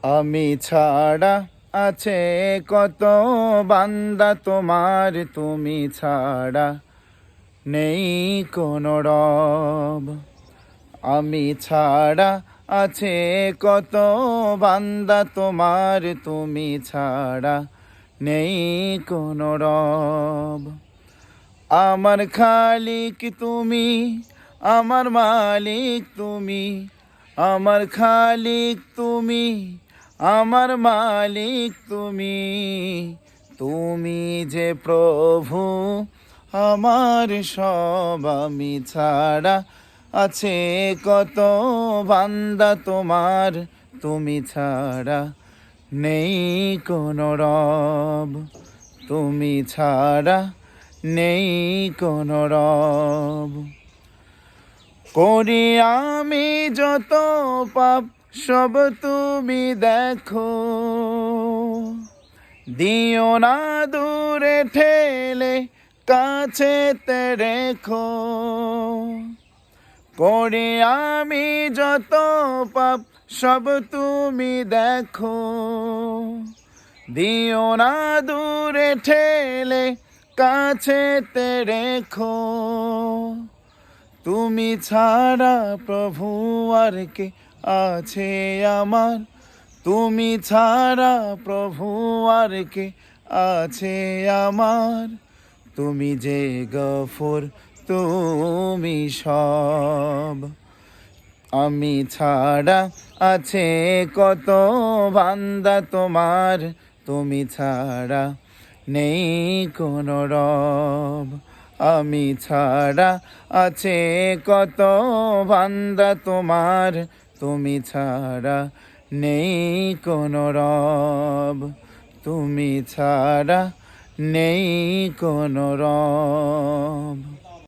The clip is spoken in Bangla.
আমি ছাড়া আছে কত বান্দা তোমার, তুমি ছাড়া নেই কোনো রব। আমি ছাড়া আছে কত বান্দা তোমার, তুমি ছাড়া নেই কোনো রব। আমার খালিক তুমি, আমার মালিক তুমি, আমার খালিক তুমি, আমার মালিক তুমি। তুমি যে প্রভু আমার সব। আমি ছাড়া আছে কত বান্দা তোমার, তুমি ছাড়া নেই কোনো রব। তুমি ছাড়া নেই কোনো রব। করি আমি যত পাপ সব তুমি দেখো, দিও না দূরে ঠেলে কাছেতে রেখো। করি আমি যত পাপ সব তুমি দেখো, দিও না দূরে ঠেলে কাছেতে রেখো। তুমি ছাড়া প্রভু আর কে আছে আমার, তুমি ছাড়া প্রভু আর কে আছে আমার। তুমি যে গফুর তুমি সব। আমি ছাড়া আছে কত বান্দা তোমার, তুমি ছাড়া নেই কোনো রব। আমি ছাড়া আছে কত বান্দা তোমার, তুমি ছাড়া নেই কোনো রব। তুমি ছাড়া নেই কোনো রব।